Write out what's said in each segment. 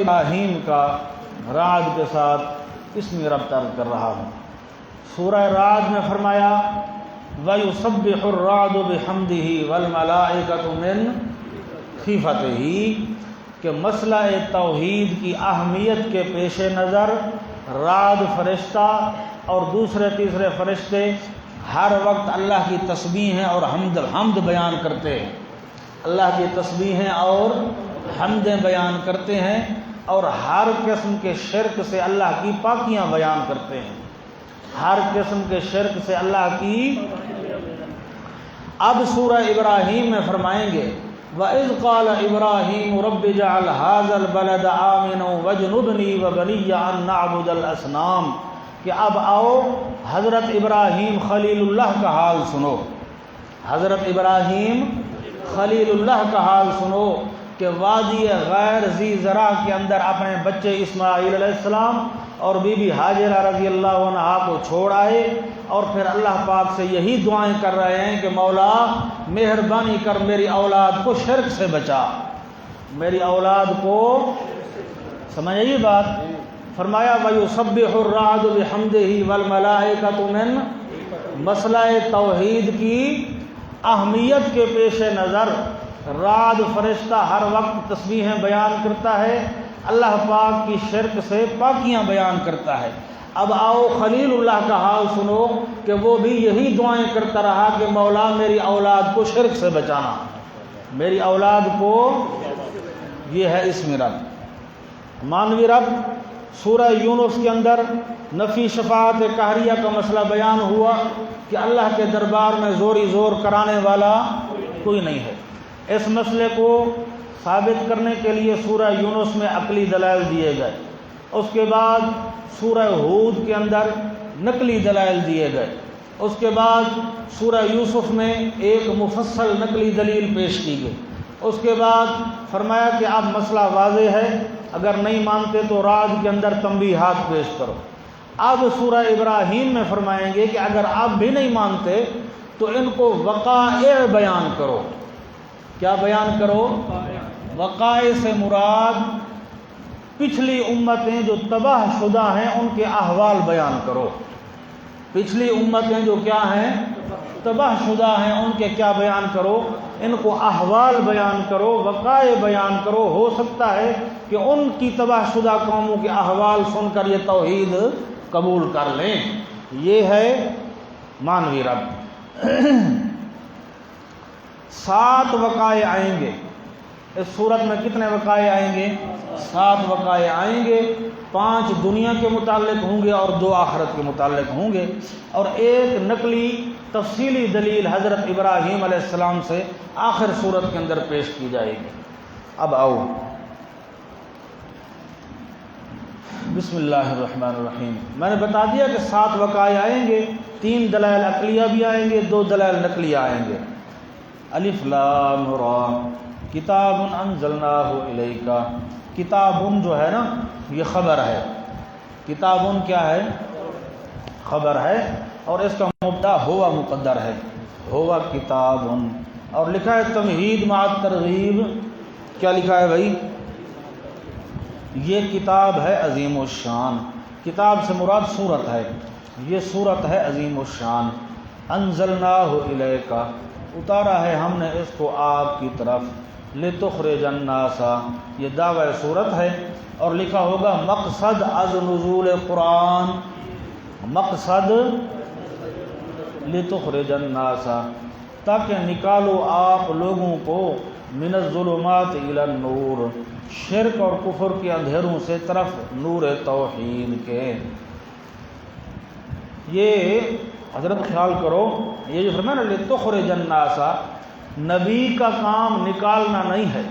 ابراہیم کا رعد کے ساتھ اسمی ربط عرض کر رہا ہوں۔ سورہ رعد میں فرمایا وَيُسَبِّحُ الرَّعْدُ بِحَمْدِهِ وَالْمَلَائِكَةُ مِنْ خِیفَتِهِ کہ مسئلہ توحید کی اہمیت کے پیش نظر رعد فرشتہ اور دوسرے تیسرے فرشتے ہر وقت اللہ کی تسبیحیں اور حمد بیان کرتے ہیں، اللہ کی تسبیحیں اور حمدیں بیان کرتے ہیں اور ہر قسم کے شرک سے اللہ کی پاکیاں بیان کرتے ہیں، ہر قسم کے شرک سے اللہ کی۔ اب سورہ ابراہیم میں فرمائیں گے وَإِذْ قَالَ إِبْرَاهِيمُ رَبِّ اجْعَلْ هَٰذَا الْبَلَدَ آمِنًا وَاجْنُبْنِي وَبَنِيَّ أَن نَّعْبُدَ الْأَصْنَامَ کہ اب آؤ حضرت ابراہیم خلیل اللہ کا حال سنو، حضرت ابراہیم خلیل اللہ کا حال سنو کہ وادی غیر ذی زرع کے اندر اپنے بچے اسماعیل علیہ السلام اور بی بی حاجرہ رضی اللہ عنہا کو چھوڑ آئے اور پھر اللہ پاک سے یہی دعائیں کر رہے ہیں کہ مولا مہربانی کر میری اولاد کو شرک سے بچا، میری اولاد کو، سمجھ آئی بات؟ فرمایا وَيُسَبِّحُ الرَّعْدُ بِحَمْدِهِ وَالْمَلَائِكَةُ مِنْ مسئلہ توحید کی اہمیت کے پیش نظر رعد فرشتہ ہر وقت تسبیحیں بیان کرتا ہے، اللہ پاک کی شرک سے پاکیاں بیان کرتا ہے۔ اب آؤ خلیل اللہ کا حال سنو کہ وہ بھی یہی دعائیں کرتا رہا کہ مولا میری اولاد کو شرک سے بچانا، میری اولاد کو۔ یہ ہے اسم رب۔ مانوی رب سورہ یونس کے اندر نفی شفاعت قہریہ کا مسئلہ بیان ہوا کہ اللہ کے دربار میں زوری زور کرانے والا کوئی نہیں ہے۔ اس مسئلے کو ثابت کرنے کے لیے سورہ یونس میں عقلی دلائل دیے گئے، اس کے بعد سورہ ہود کے اندر نقلی دلائل دیے گئے، اس کے بعد سورہ یوسف میں ایک مفصل نقلی دلیل پیش کی گئی، اس کے بعد فرمایا کہ اب مسئلہ واضح ہے، اگر نہیں مانتے تو رعد کے اندر تنبیہات پیش کرو۔ اب سورہ ابراہیم میں فرمائیں گے کہ اگر آپ بھی نہیں مانتے تو ان کو وقائع بیان کرو۔ کیا بیان کرو؟ وقائع سے مراد پچھلی امتیں جو تباہ شدہ ہیں ان کے احوال بیان کرو، پچھلی امتیں جو کیا ہیں؟ تباہ شدہ ہیں، ان کے کیا بیان کرو؟ ان کو احوال بیان کرو، وقائع بیان کرو۔ ہو سکتا ہے کہ ان کی تباہ شدہ قوموں کے احوال سن کر یہ توحید قبول کر لیں۔ یہ ہے مانوی رب۔ 7 وقائع آئیں گے اس صورت میں۔ کتنے وقائع آئیں گے؟ 7 وقائع آئیں گے۔ 5 دنیا کے متعلق ہوں گے اور 2 آخرت کے متعلق ہوں گے، اور ایک نقلی تفصیلی دلیل حضرت ابراہیم علیہ السلام سے آخر صورت کے اندر پیش کی جائے گی۔ اب آؤ، بسم اللہ الرحمن الرحیم۔ میں نے بتا دیا کہ 7 وقائع آئیں گے، 3 دلائل عقلیہ بھی آئیں گے، 2 دلائل نقلیہ آئیں گے۔ الف لام را کتاب انزلناہ الیک۔ کتاب جو ہے نا یہ خبر ہے، کتاب کیا ہے؟ خبر ہے، اور اس کا مبتدا ہوا مقدر ہے، ہوا کتاب، اور لکھا ہے تمہید مع ترغیب۔ کیا لکھا ہے بھائی؟ یہ کتاب ہے عظیم الشان۔ کتاب سے مراد سورت ہے، یہ سورت ہے عظیم الشان۔ انزلناہ الیک، اتارا ہے ہم نے اس کو آپ کی طرف، لتخرج الناس، یہ دعوی سورت ہے، اور لکھا ہوگا مقصد از نزول قرآن، مقصد لتخرج الناس، تاکہ نکالو آپ لوگوں کو من الظلمات الی النور، شرک اور کفر کے اندھیروں سے طرف نور توحید کے۔ یہ حضرت خیال کرو، یہ جو فرمایا نا لتخرج الناس، نبی کا کام نکالنا نہیں ہے،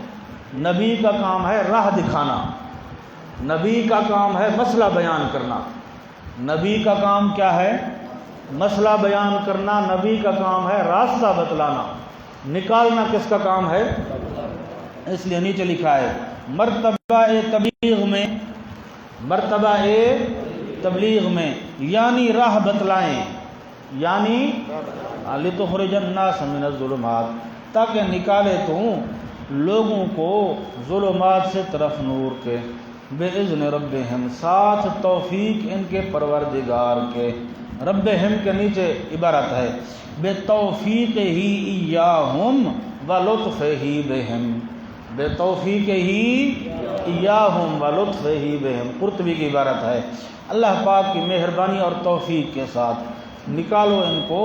نبی کا کام ہے راہ دکھانا، نبی کا کام ہے مسئلہ بیان کرنا۔ نبی کا کام کیا ہے؟ مسئلہ بیان کرنا، نبی کا کام ہے راستہ بتلانا۔ نکالنا کس کا کام ہے؟ اس لیے نیچے لکھا ہے مرتبہ تبلیغ میں، مرتبہ تبلیغ میں یعنی راہ بتلائیں، یعنی لتخرج الناس من الظلمات، تاکہ نکالے تو لوگوں کو ظلمات سے طرف نور کے۔ بِإِذْنِ رَبِّهِمْ، ساتھ توفیق ان کے پروردگار کے. ربہم کے نیچے عبارت ہے بِتَوْفِيقِهِ إِيَّاهُمْ وَلُطْفِهِ بِهِمْ، بِتَوْفِيقِهِ إِيَّاهُمْ وَلُطْفِهِ بِهِمْ. قرطبی کی عبارت ہے اللہ پاک کی مہربانی اور توفیق کے ساتھ نکالو ان کو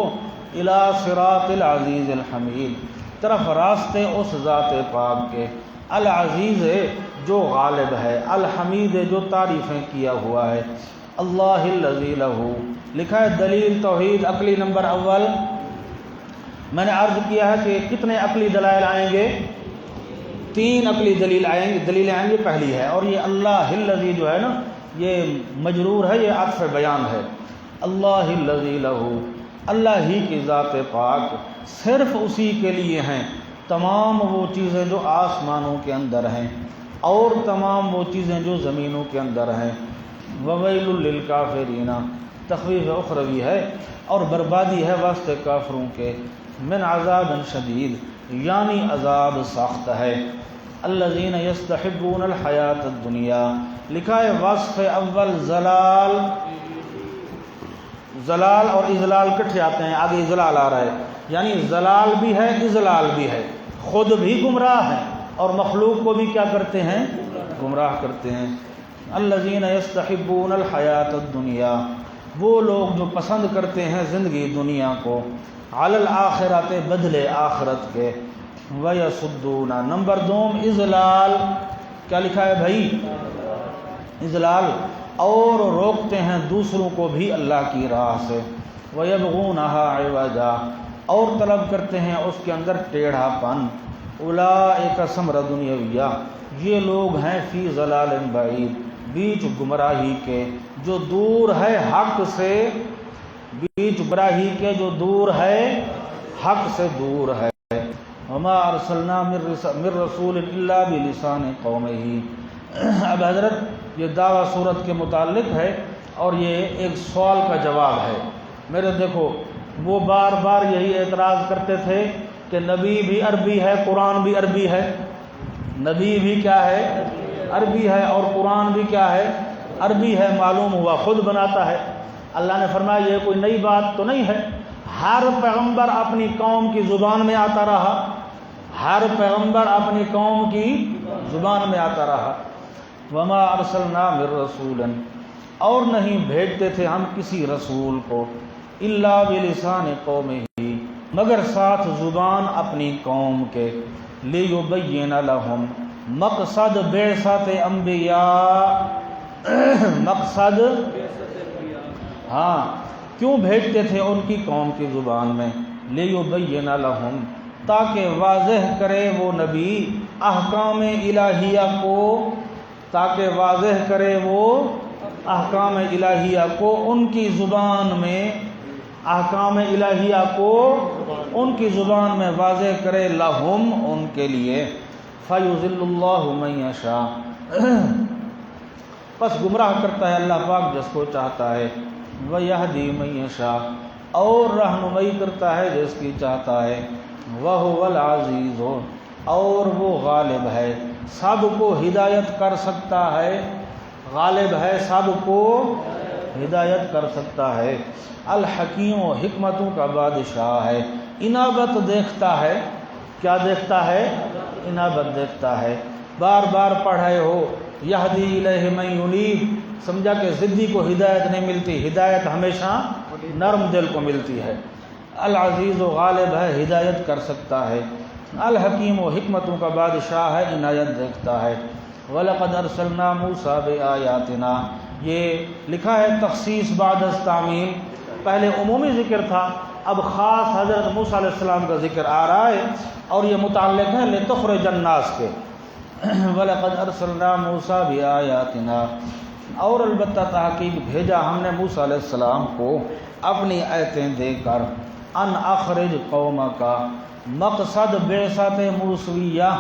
إِلَى صِرَاطِ الْعَزِيزِ الْحَمِيدِ، طرف راستے اس ذات پاک کے. العزیز ہے جو غالب ہے، الحمید ہے جو تعریفیں کیا ہوا ہے. اللہ الذی لہ، لکھا ہے دلیل توحید عقلی نمبر اول. میں نے عرض کیا ہے کہ کتنے عقلی دلائل آئیں گے؟ 3 عقلی دلیلیں آئیں گے. پہلی ہے، اور یہ اللہ الذی جو ہے نا یہ مجرور ہے، یہ عطف بیان ہے. اللہ الذی لہ، اللہ ہی کی ذات پاک، صرف اسی کے لیے ہیں تمام وہ چیزیں جو آسمانوں کے اندر ہیں اور تمام وہ چیزیں جو زمینوں کے اندر ہیں. وویل للکافرین، تخفیف اخروی ہے اور بربادی ہے واسطے کافروں کے. من عذاب شدید، یعنی عذاب سخت ہے. الذین یستحبون الحیات الدنیا، لکھا ہے وصف اول زلال اور اضلال کٹھے آتے ہیں، آگے اضلال آ رہا ہے، یعنی زلال بھی ہے اضلال بھی ہے. خود بھی گمراہ ہیں اور مخلوق کو بھی کیا کرتے ہیں؟ گمراہ کرتے ہیں. الذین یستحبون الحیات الدنیا، وہ لوگ جو پسند کرتے ہیں زندگی دنیا کو، علی الآخرات، بدلے آخرت کے. ویصدون، نمبر 2 اضلال، کیا لکھا ہے بھائی؟ اضلال، اور روکتے ہیں دوسروں کو بھی اللہ کی راہ سے. ویبغونہا عوجا، اور طلب کرتے ہیں اس کے اندر ٹیڑھا پن. اولئک ثمرہ دنیویہ، یہ لوگ ہیں فی ضلال بعید، بیچ گمراہی کے جو دور ہے حق سے، بیچ گمراہی کے جو دور ہے حق سے دور ہے. وما ارسلنا من رسول الا بلسان قومہ. اب حضرت یہ دعویٰ صورت کے متعلق ہے اور یہ ایک سوال کا جواب ہے. میرے دیکھو وہ بار بار یہی اعتراض کرتے تھے کہ نبی بھی عربی ہے، قرآن بھی عربی ہے. نبی بھی کیا ہے؟ عربی ہے، اور قرآن بھی کیا ہے؟ عربی ہے. معلوم ہوا خود بناتا ہے. اللہ نے فرمایا یہ کوئی نئی بات تو نہیں ہے، ہر پیغمبر اپنی قوم کی زبان میں آتا رہا، ہر پیغمبر اپنی قوم کی زبان میں آتا رہا. وما ارسلنا من رسول، اور نہیں بھیجتے تھے ہم کسی رسول کو، الا بلسان قومہ، مگر ساتھ زبان اپنی قوم کے. لیبین لہم، مقصد بعثت انبیاء، مقصد ہاں کیوں بھیجتے تھے ان کی قوم کی زبان میں؟ لیبین لہم، تاکہ واضح کرے وہ نبی احکام الہیہ کو، تاکہ واضح کرے وہ احکام الہیہ کو ان کی زبان میں، احکام الہیہ کو ان کی زبان میں واضح کرے. لہم، ان کے لیے. فیضل اللہ من یشاء، پس گمراہ کرتا ہے اللہ پاک جس کو چاہتا ہے. ویہدی من یشاء، اور رہنمائی کرتا ہے جس کی چاہتا ہے. وہو العزیز، اور وہ غالب ہے، سب کو ہدایت کر سکتا ہے. غالب ہے، سب کو ہدایت کر سکتا ہے. الحکیم، و حکمتوں کا بادشاہ ہے. انابت دیکھتا ہے، کیا دیکھتا ہے؟ انابت دیکھتا ہے. بار بار پڑھے ہو یہدی الیہ من ینیب، سمجھا کہ ضدی کو ہدایت نہیں ملتی، ہدایت ہمیشہ نرم دل کو ملتی ہے. العزیز، و غالب ہے، ہدایت کر سکتا ہے. الحکیم، و حکمتوں کا بادشاہ ہے، عنایت دیکھتا ہے. وَلَقَدْ أَرْسَلْنَا مُوسَىٰ بِآيَاتِنَا، یہ لکھا ہے تخصیص بعد از تعمیم، پہلے عمومی ذکر تھا، اب خاص حضرت موسیٰ علیہ السلام کا ذکر آ رہا ہے اور یہ متعلق ہے لِتُخْرِجَ النَّاسَ کے. وَلَقَدْ أَرْسَلْنَا مُوسَىٰ بِآيَاتِنَا، اور البتہ تحقیق بھیجا ہم نے موسیٰ علیہ السلام کو اپنی آیتیں دے کر. ان اخرج قومک، مقصد بعثت موسویہ،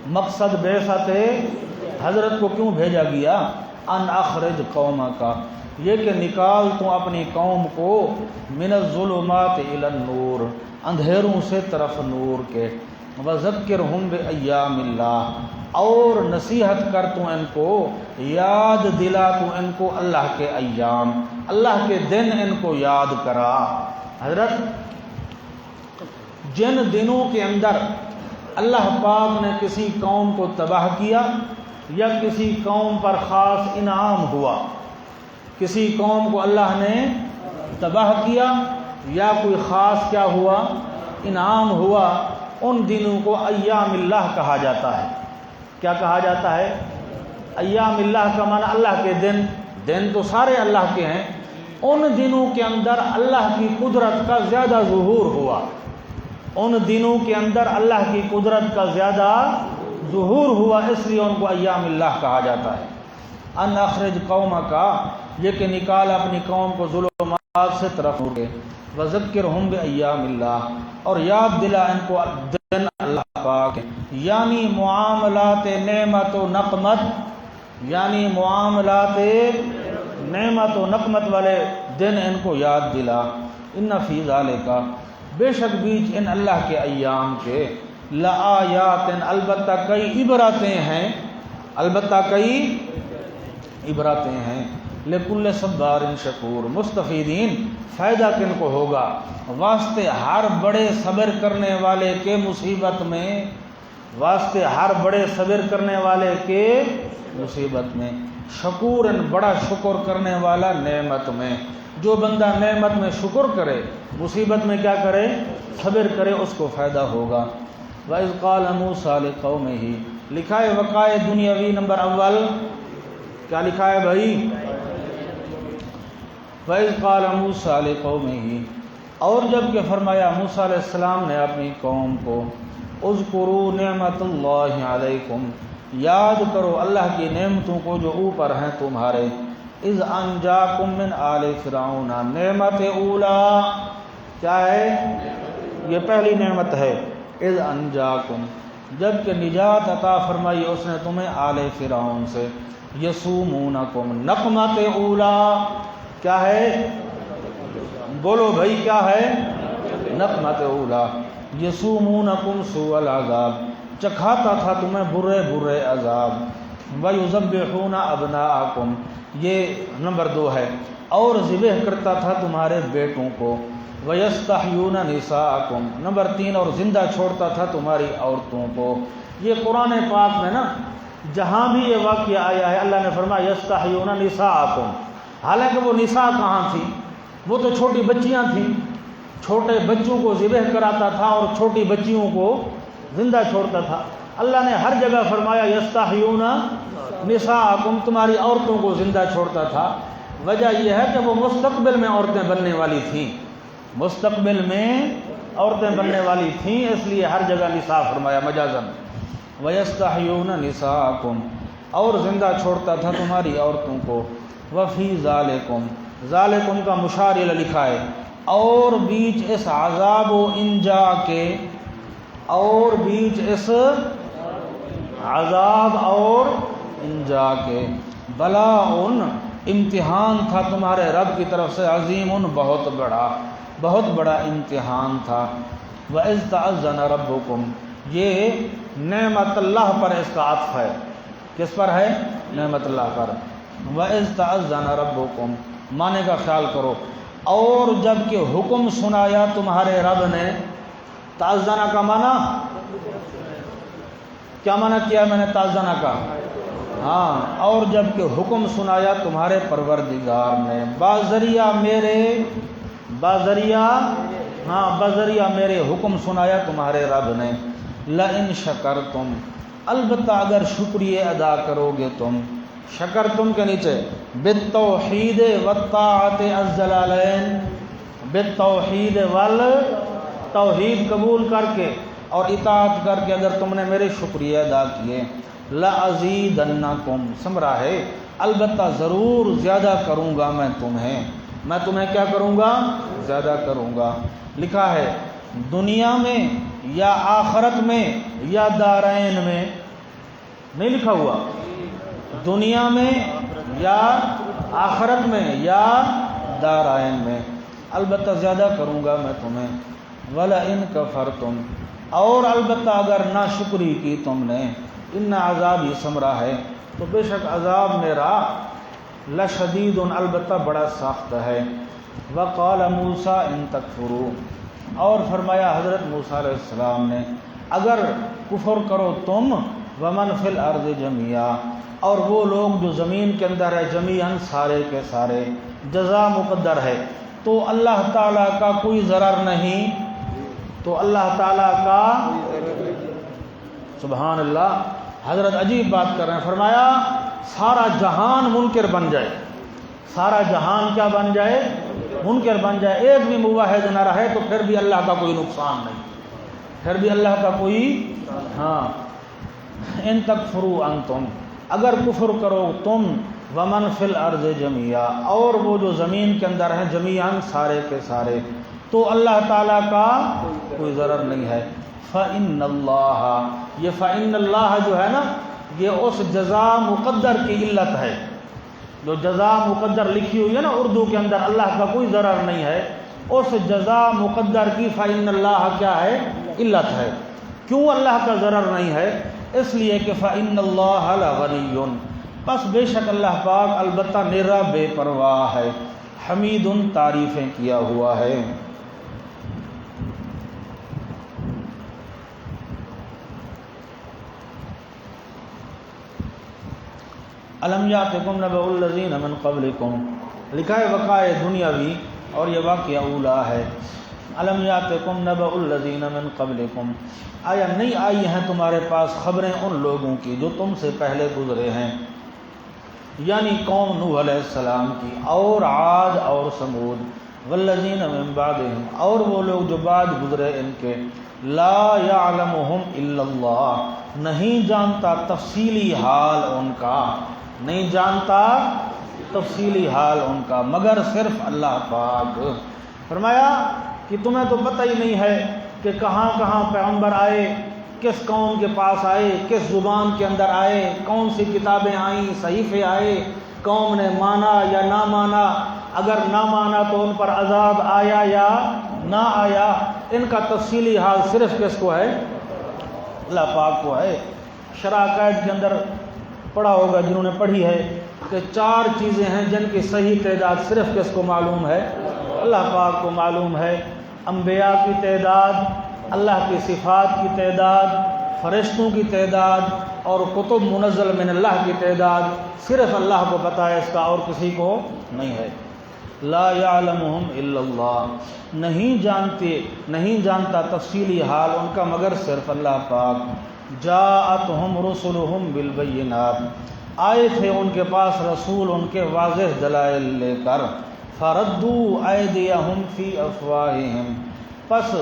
مقصد بعثت حضرت کو کیوں بھیجا گیا؟ ان اخرج قومک، یہ کہ نکال تو اپنی قوم کو، من الظلمات الی النور، اندھیروں سے طرف نور کے. وذکرہم بایام اللہ، اور نصیحت کر تو ان کو، یاد دلا تو ان کو اللہ کے ایام، اللہ کے دن ان کو یاد کرا۔ حضرت جن دنوں کے اندر اللہ پاک نے کسی قوم کو تباہ کیا یا کسی قوم پر خاص انعام ہوا، کسی قوم کو اللہ نے تباہ کیا یا کوئی خاص کیا ہوا، انعام ہوا، ان دنوں کو ایام اللہ کہا جاتا ہے۔ کیا کہا جاتا ہے؟ ایام اللہ کا معنی اللہ کے دن، دن تو سارے اللہ کے ہیں، ان دنوں کے اندر اللہ کی قدرت کا زیادہ ظہور ہوا، ان دنوں کے اندر اللہ کی قدرت کا زیادہ ظہور ہوا، اس لیے ان کو ایام اللہ کہا جاتا ہے۔ ان اخرج قومک، یہ کہ نکال اپنی قوم کو ظلمات سے طرف ہو گئے، وذکرہم بایام اللہ، اور یاد دلا ان کو دن اللہ پاک، یعنی معاملات نعمت و نقمت، یعنی معاملات نعمت و نقمت والے دن ان کو یاد دلا۔ ان فی ذالک، بے شک بیچ ان اللہ کے ایام کے، لآیات، البتہ کئی عبرتیں ہیں، البتہ کئی عبرتیں ہیں، لکل صبار شکور، مستفیدین، فائدہ کن کو ہوگا، واسطے ہر بڑے صبر کرنے والے کے مصیبت میں، واسطے ہر بڑے صبر کرنے والے کے مصیبت میں، شکور، بڑا شکر کرنے والا نعمت میں۔ جو بندہ نعمت میں شکر کرے، مصیبت میں کیا کرے، صبر کرے، اس کو فائدہ ہوگا۔ وَإِذْ قَالَ مُوسَىٰ لِقَوْمِهِ، لکھا ہے وقائع دنیاوی نمبر اول، کیا لکھا ہے بھائی؟ وَإِذْ قَالَ مُوسَىٰ لِقَوْمِهِ، اور جب کہ فرمایا موسیٰ علیہ السلام نے اپنی قوم کو، اذکروا نعمت اللہ علیکم، یاد کرو اللہ کی نعمتوں کو جو اوپر ہیں تمہارے، اذ انجاکم من آل فرعون، نعمت اولا کیا ہے؟ یہ پہلی نعمت ہے، اذ انجاکم، جب کہ نجات عطا فرمائی اس نے تمہیں آل فرعون سے، یسومونکم، نقمت اولا کیا ہے؟ بولو بھائی کیا ہے؟ نقمت اولا، یسومونکم سوء العذاب، چکھاتا تھا تمہیں برے برے عذاب، وَيُذَبِّحُونَ أَبْنَاءَكُمْ، یہ نمبر 2 ہے، اور ذبح کرتا تھا تمہارے بیٹوں کو، وَيَسْتَحْيُونَ نِسَاءَكُمْ، نمبر 3، اور زندہ چھوڑتا تھا تمہاری عورتوں کو۔ یہ قرآن پاک میں نا جہاں بھی یہ واقعہ آیا ہے اللہ نے فرمایا یستحیون نساءکم، حالانکہ وہ نساء کہاں تھی؟ وہ تو چھوٹی بچیاں تھیں، چھوٹے بچوں کو ذبح کراتا تھا اور چھوٹی بچیوں کو زندہ چھوڑتا تھا۔ اللہ نے ہر جگہ فرمایا یستحیون نساءکم، تمہاری عورتوں کو زندہ چھوڑتا تھا۔ وجہ یہ ہے کہ وہ مستقبل میں عورتیں بننے والی تھیں، مستقبل میں عورتیں بننے والی تھیں، اس لیے ہر جگہ نساء فرمایا مجازاً۔ وَيَسْتَحْيُونَ نِسَاءَكُمْ، اور زندہ چھوڑتا تھا تمہاری عورتوں کو۔ وَفِي ذَالِكُمْ، ذالکم کا مشار الی لکھا ہے، اور بیچ اس عذاب و انجا کے، اور بیچ اس عذاب اور انجا کے، بلاء، امتحان تھا تمہارے رب کی طرف سے، عظیم، بہت بڑا امتحان تھا۔ وَإِذْ تَأَذَّنَ رَبُّكُمْ، یہ نعمت اللہ پر اس کا عطف ہے، کس پر ہے؟ نعمت اللہ پر۔ وَإِذْ تَأَذَّنَ رَبُّكُمْ، معنی کا خیال کرو، اور جب کہ حکم سنایا تمہارے رب نے، تأذنہ کا معنی کیا معنی کیا میں نے تأذنہ کا؟ ہاں، اور جب کہ حکم سنایا تمہارے پروردگار نے، بذریعہ میرے حکم سنایا تمہارے رب نے، لَإِن شَكَرْتُمْ، البتہ اگر شکریہ ادا کرو گے تم، شکرتم کے نیچے بالتوحید والطاعت الجلالین، بالتوحید والتوحید قبول کر کے اور اطاعت کر کے اگر تم نے میرے شکریہ ادا کیے، لَأَزِيدَنَّكُمْ، سمرا ہے البتہ ضرور زیادہ کروں گا میں تمہیں کیا کروں گا؟ زیادہ کروں گا۔ لکھا ہے دنیا میں یا آخرت میں یا دارین میں، نہیں لکھا ہوا، دنیا میں یا آخرت میں یا دارین میں، البتہ زیادہ کروں گا میں تمہیں۔ وَلَئِن كَفَرْتُمْ، اور البتہ اگر ناشکری کی تم نے، ان عذابی سمرا ہے، تو بے شک عذاب میرا لشدید البتہ بڑا سخت ہے۔ وقال موسیٰ ان تکفروا، اور فرمایا حضرت موسیٰ علیہ السلام نے اگر کفر کرو تم، ومن فی الارض جميعا، اور وہ لوگ جو زمین کے اندر ہے، جمیعاً سارے کے سارے، جزا مقدر ہے، تو اللہ تعالیٰ کا کوئی ضرر نہیں، تو اللہ تعالیٰ کا، سبحان اللہ، حضرت عجیب بات کر رہے ہیں، فرمایا سارا جہان منکر بن جائے، سارا جہان کیا بن جائے؟ منکر بن جائے، ایک بھی موحد نہ رہے، تو پھر بھی اللہ کا کوئی نقصان نہیں، پھر بھی اللہ کا کوئی، ہاں، ان تکفروا انتم، اگر کفر کرو تم، ومن فی الارض جميعا، اور وہ جو زمین کے اندر ہیں جمیعاً سارے کے سارے، تو اللہ تعالیٰ کا کوئی ضرر نہیں ہے۔ فَإِنَّ اللَّهَ، یہ فَإِنَّ اللَّهَ جو ہے نا، یہ اس جزا مقدر کی علت ہے، جو جزا مقدر لکھی ہوئی ہے نا اردو کے اندر، اللہ کا کوئی ضرر نہیں ہے، اس جزا مقدر کی فَإِنَّ اللَّهَ کیا ہے؟ علت ہے۔ کیوں اللہ کا ضرر نہیں ہے؟ اس لیے کہ فَإِنَّ اللَّهَ لَغَنِيٌّ، بس بے شک اللہ پاک البتہ نرا بے پرواہ ہے، حمید تعریفیں کیا ہوا ہے۔ الم یاتکم نبأ الذین من قبلکم، لکھا ہے وقائع دنیاوی اور یہ واقعہ اولا ہے۔ الم یاتکم نبأ الذین من قبلکم، آیا نہیں آئی ہیں تمہارے پاس خبریں ان لوگوں کی جو تم سے پہلے گزرے ہیں، یعنی قوم نوح علیہ السلام کی، اور عاد اور ثمود، والذین من بعدہم، اور وہ لوگ جو بعد گزرے ان کے، لا یعلمہم الا اللہ، نہیں جانتا تفصیلی حال ان کا، نہیں جانتا تفصیلی حال ان کا مگر صرف اللہ پاک۔ فرمایا کہ تمہیں تو پتہ ہی نہیں ہے کہ کہاں کہاں پیغمبر آئے، کس قوم کے پاس آئے، کس زبان کے اندر آئے، کون سی کتابیں آئیں، صحیفے آئے، قوم نے مانا یا نہ مانا، اگر نہ مانا تو ان پر عذاب آیا یا نہ آیا، ان کا تفصیلی حال صرف کس کو ہے؟ اللہ پاک کو ہے۔ شرح عقائد کے اندر پڑھا ہوگا جنہوں نے پڑھی ہے کہ 4 چیزیں ہیں جن کی صحیح تعداد صرف کس کو معلوم ہے؟ اللہ پاک کو معلوم ہے۔ انبیاء کی تعداد، اللہ کی صفات کی تعداد، فرشتوں کی تعداد اور کتب منزل من اللہ کی تعداد صرف اللہ کو پتہ ہے، اس کا اور کسی کو نہیں ہے۔ لا یعلمہم الا اللہ، نہیں جانتا تفصیلی حال ان کا مگر صرف اللہ پاک۔ جاءتہم رسلہم بالبینات، آئے تھے ان کے پاس رسول ان کے واضح دلائل لے کر، فردوا ایدیہم فی افواہہم، پس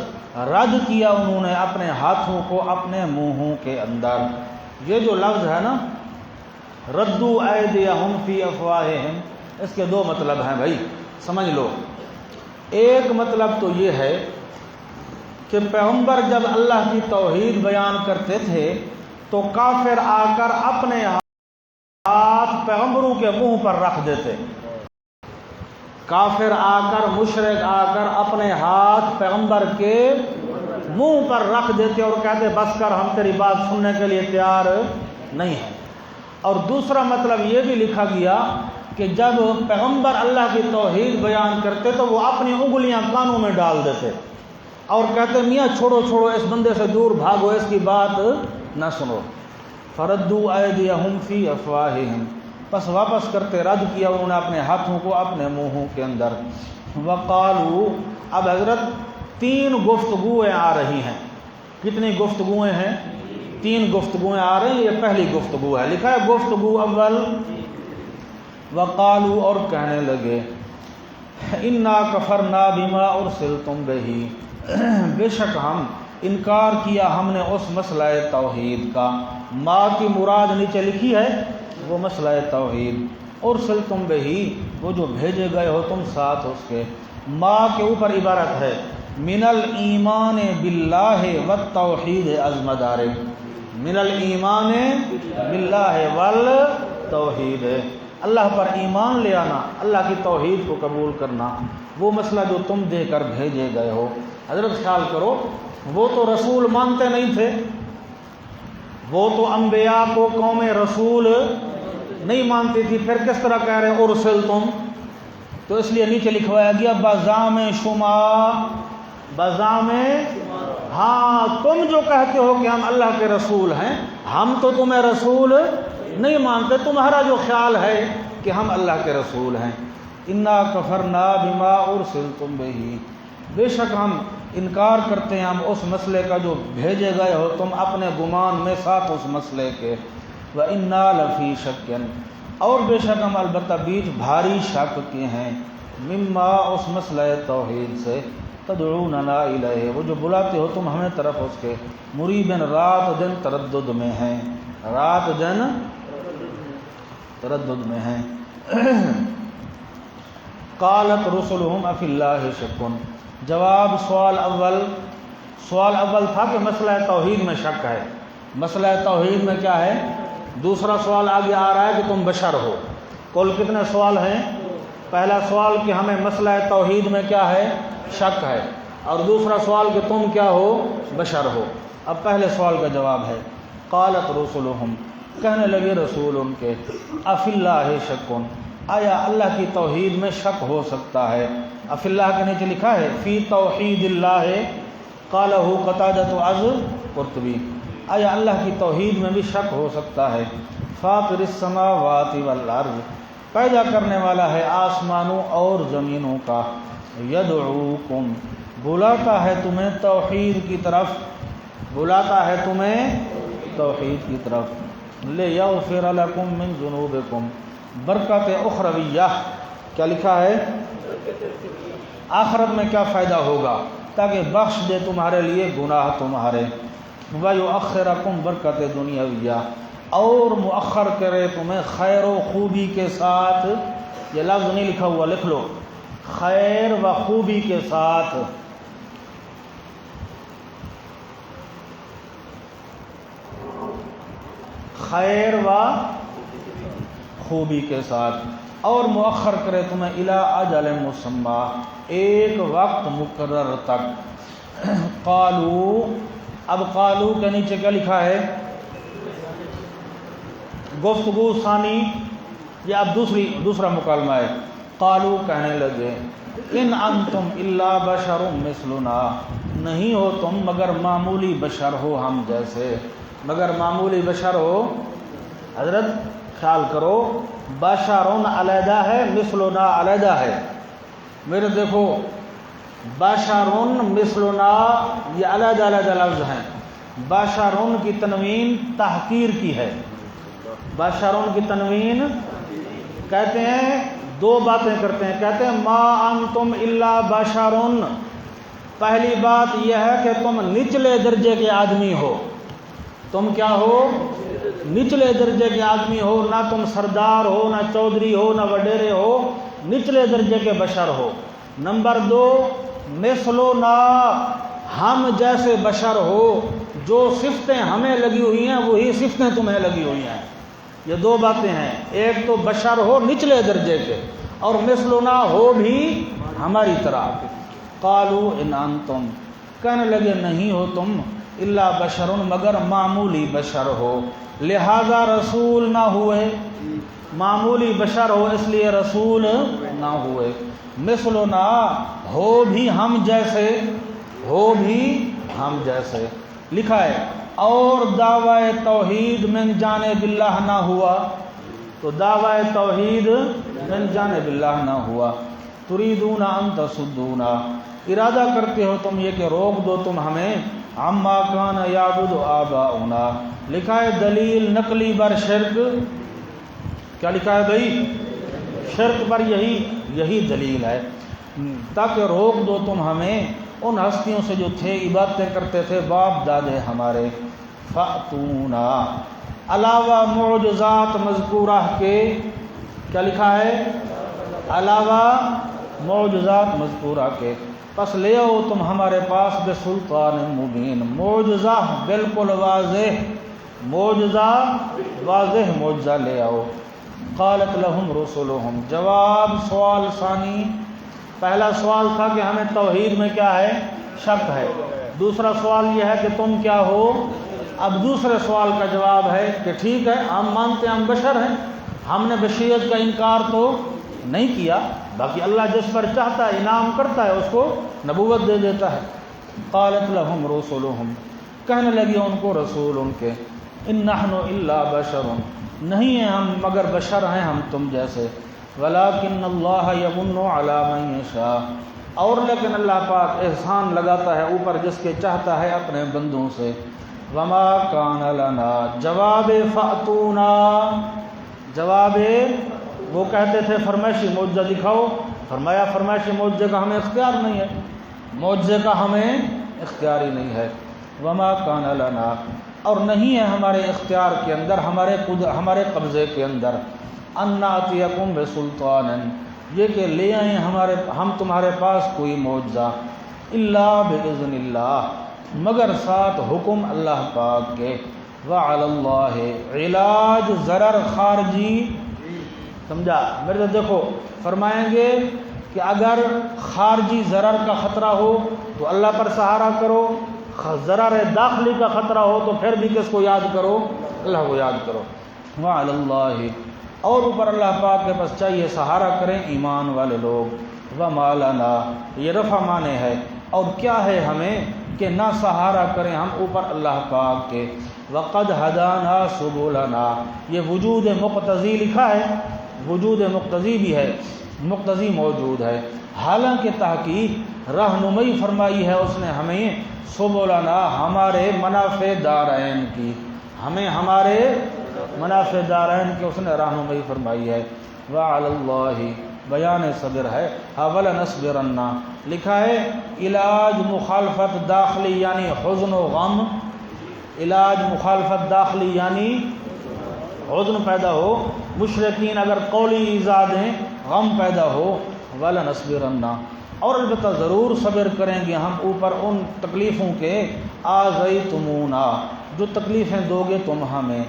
رد کیا انہوں نے اپنے ہاتھوں کو اپنے منہوں کے اندر۔ یہ جو لفظ ہے نا ردوا ایدیہم فی افواہہم، اس کے 2 مطلب ہیں بھائی، سمجھ لو۔ ایک مطلب تو یہ ہے کہ پیغمبر جب اللہ کی توحید بیان کرتے تھے تو کافر آ کر اپنے ہاتھ پیغمبروں کے منہ پر رکھ دیتے، کافر آ کر، مشرک آ کر اپنے ہاتھ پیغمبر کے منہ پر رکھ دیتے اور کہتے بس کر، ہم تیری بات سننے کے لیے تیار نہیں ہیں۔ اور دوسرا مطلب یہ بھی لکھا گیا کہ جب پیغمبر اللہ کی توحید بیان کرتے تو وہ اپنی انگلیاں کانوں میں ڈال دیتے اور کہتے میاں چھوڑو اس بندے سے دور بھاگو، اس کی بات نہ سنو۔ فردوا ایدیہم فی افواہہم، پس واپس کرتے، رد کیا انہوں نے اپنے ہاتھوں کو اپنے منہوں کے اندر۔ وقالو، اب حضرت 3 گفتگویں آ رہی ہیں۔ کتنی گفتگویں ہیں؟ 3 گفتگویں آ رہی ہیں، یہ پہلی گفتگو ہے، لکھا ہے گفتگو اول۔ وقالو، اور کہنے لگے، انا کفرنا بما ارسلتم بہ، بے شک ہم انکار کیا ہم نے اس مسئلہ توحید کا، ما کی مراد نیچے لکھی ہے وہ مسئلہ توحید، ارسلتم بہ، وہ جو بھیجے گئے ہو تم ساتھ اس کے، ما کے اوپر عبارت ہے من الایمان باللہ والتوحید ازمدار، من الایمان باللہ والتوحید، اللہ پر ایمان لے آنا، اللہ کی توحید کو قبول کرنا، وہ مسئلہ جو تم دے کر بھیجے گئے ہو۔ حضرت خیال کرو، وہ تو رسول مانتے نہیں تھے، وہ تو انبیاء کو قوم رسول نہیں مانتی تھی، پھر کس طرح کہہ رہے ارسلتم؟ تو اس لیے نیچے لکھوایا گیا بزام شما، بزام، ہاں تم جو کہتے ہو کہ ہم اللہ کے رسول ہیں، ہم تو تمہیں رسول نہیں مانتے، تمہارا جو خیال ہے کہ ہم اللہ کے رسول ہیں۔ انا کفرنا بما ارسلتم بہ، بے شک ہم انکار کرتے ہیں ہم اس مسئلے کا جو بھیجے گئے ہو تم اپنے گمان میں ساتھ اس مسئلے کے، وَإِنَّا لَفِي شَكٍّ، اور بے شک ہم البتہ بیچ بھاری شک کے ہیں، مما اس مسئلہ توحید سے، تدعوننا الیہ، وہ جو بلاتے ہو تم ہمیں طرف اس کے، مریبن رات دن تردد میں ہیں، رات دن تردد میں ہیں۔ قالت رسلہم افی اللہ شک، جواب سوال اول تھا کہ مسئلہ توحید میں شک ہے، مسئلہ توحید میں کیا ہے؟ دوسرا سوال آگے آ رہا ہے کہ تم بشر ہو۔ کل کتنے سوال ہیں؟ پہلا سوال کہ ہمیں مسئلہ توحید میں کیا ہے؟ شک ہے، اور دوسرا سوال کہ تم کیا ہو؟ بشر ہو۔ اب پہلے سوال کا جواب ہے، قالت رسلہم، کہنے لگے رسول ان کے، افی اللہ شک، آیا اللہ کی توحید میں شک ہو سکتا ہے؟ افی اللہ کے نیچے لکھا ہے فی توحید اللہ، قالہ قتادہ از قرطبی، آیا اللہ کی توحید میں بھی شک ہو سکتا ہے؟ فاطر السماوات والارض، پیدا کرنے والا ہے آسمانوں اور زمینوں کا، یدعوکم، بلاتا ہے تمہیں توحید کی طرف، بلاتا ہے تمہیں توحید کی طرف، لیغفر لکم من ذنوبکم، برکت اخرویہ، کیا لکھا ہے؟ آخرت میں کیا فائدہ ہوگا؟ تاکہ بخش دے تمہارے لیے گناہ تمہارے، وَيُؤَخِّرَكُمْ برکت دنیاویہ، اور مؤخر کرے تمہیں خیر و خوبی کے ساتھ، یہ لفظ نہیں لکھا ہوا لکھ لو، خیر و خوبی کے ساتھ، خیر و خوبی کے ساتھ، اور مؤخر کرے تمہیں الی اجل مسمی، ایک وقت مقرر تک۔ قالو، اب قالو کے نیچے کیا لکھا ہے؟ گفتگو ثانی، یہ اب دوسرا مکالمہ ہے۔ قالو، کہنے لگے، ان انتم الا بشر مثلنا، نہیں ہو تم مگر معمولی بشر ہو ہم جیسے، مگر معمولی بشر ہو۔ حضرت خیال کرو، بشرون علیحدہ ہے، مثلنا علیحدہ ہے، میرے دیکھو، بشرون مثلنا یہ علیحدہ علیحدہ لفظ ہیں۔ بشرون کی تنوین تحقیر کی ہے، بشرون کی تنوین، کہتے ہیں دو باتیں کرتے ہیں، کہتے ہیں ما انتم الا بشرون، پہلی بات یہ ہے کہ تم نچلے درجے کے آدمی ہو، تم کیا ہو؟ نچلے درجے کے آدمی ہو، نہ تم سردار ہو، نہ چودھری ہو، نہ وڈیرے ہو، نچلے درجے کے بشر ہو۔ نمبر دو، مثلنا، ہم جیسے بشر ہو، جو صفتیں ہمیں لگی ہوئی ہیں وہی صفتیں تمہیں لگی ہوئی ہیں، یہ دو باتیں ہیں، ایک تو بشر ہو نچلے درجے کے، اور مثلنا ہو بھی ہماری طرح۔ قالو ان انتم، کہنے لگے نہیں ہو تم الا بشر مگر معمولی بشر ہو، لہذا رسول نہ ہوئے، معمولی بشر ہو اس لیے رسول نہ ہوئے، مثلنا ہو بھی ہم جیسے، ہو بھی ہم جیسے، لکھا ہے، اور دعوی توحید من جانب اللہ نہ ہوا، تو دعوی توحید من جانب اللہ نہ ہوا۔ تریدون ان تصدونا، ارادہ کرتے ہو تم یہ کہ روک دو تم ہمیں، عما کان یعبد آباؤنا، لکھا ہے دلیل نقلی بر شرک، کیا لکھا ہے بھائی؟ شرک پر یہی دلیل ہے، تاکہ روک دو تم ہمیں ان ہستیوں سے جو تھے عبادتیں کرتے تھے باپ دادے ہمارے۔ فأتونا، علاوہ معجزات مذکورہ کے، کیا لکھا ہے؟ علاوہ معجزات مذکورہ کے، پس لے آؤ تم ہمارے پاس بسلطان مبین، معجزہ بالکل واضح، معجزہ واضح معجزہ لے آؤ۔ قالت لہم رسلہم، جواب سوال ثانی، پہلا سوال تھا کہ ہمیں توحید میں کیا ہے؟ شک ہے، دوسرا سوال یہ ہے کہ تم کیا ہو؟ اب دوسرے سوال کا جواب ہے کہ ٹھیک ہے ہم مانتے ہیں ہم بشر ہیں، ہم نے بشریت کا انکار تو نہیں کیا، باقی اللہ جس پر چاہتا ہے انعام کرتا ہے اس کو نبوت دے دیتا ہے۔ قالت لهم رسلهم، کہنے لگی ان کو رسول ان کے، ان نحن الا بشر، نہیں ہیں ہم مگر بشر ہیں ہم تم جیسے، ولکن اللہ یمن علی من یشاء، اور لیکن اللہ پاک احسان لگاتا ہے اوپر جس کے چاہتا ہے اپنے بندوں سے۔ وما کان لنا، جواب فاتونا، جواب وہ کہتے تھے فرمائشی معجزہ دکھاؤ، فرمایا فرمائشی معجزے کا ہمیں اختیار نہیں ہے، معجزے کا ہمیں اختیار ہی نہیں ہے۔ وما کان لنا، اور نہیں ہے ہمارے اختیار کے اندر، ہمارے قبضے کے اندر، ان ناتیکم بسلطان، یہ کہ لے آئیں ہم تمہارے پاس کوئی معجزہ، الا باذن اللہ، مگر ساتھ حکم اللہ پاک کے۔ وعلی اللہ علاج ضرر خارجی، سمجھا میرے تو دیکھو فرمائیں گے کہ اگر خارجی ضرر کا خطرہ ہو تو اللہ پر سہارا کرو، ضرر داخلی کا خطرہ ہو تو پھر بھی کس کو یاد کرو؟ اللہ کو یاد کرو۔ وعلی اللہ، اور اوپر اللہ پاک کے پاس چاہیے سہارا کریں ایمان والے لوگ۔ وما لنا، یہ رفع معنی ہے، اور کیا ہے ہمیں کہ نہ سہارا کریں ہم اوپر اللہ پاک کے۔ وقد ہدانا سبلنا، یہ وجود مقتضی لکھا ہے، وجود مقتضی بھی ہے، مقتضی موجود ہے، حالانکہ تحقیق رہنمائی فرمائی ہے اس نے ہمیں سبلنا، ہمارے منافع دارین کی، ہمیں ہمارے منافع دارین کی اس نے رہنمائی فرمائی ہے۔ وعلی اللہ، بیان صدر ہے، وَلَنَصْبِرَنَّ، لکھا ہے علاج مخالفت داخلی یعنی حزن و غم، علاج مخالفت داخلی یعنی حزن پیدا ہو، مشرکین اگر قولی ایذا دیں غم پیدا ہو، وَلَنَصْبِرَنَّ، اور البتہ ضرور صبر کریں گے ہم اوپر ان تکلیفوں کے، آذیتمونا، جو تکلیفیں دو گے تم ہمیں۔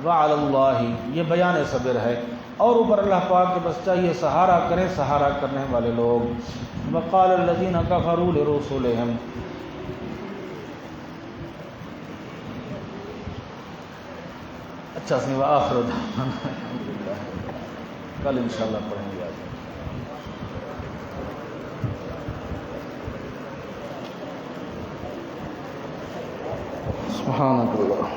وعلی اللہ، یہ بیان صبر ہے، اور اوپر اللہ پاک کے بس چاہیے سہارا کریں سہارا کرنے والے لوگ۔ وقال الذین کفروا لرسلہم، اچھا سنی وآخر دعوانا کل انشاءاللہ پڑھیں گے آج۔ سبحانک اللہ۔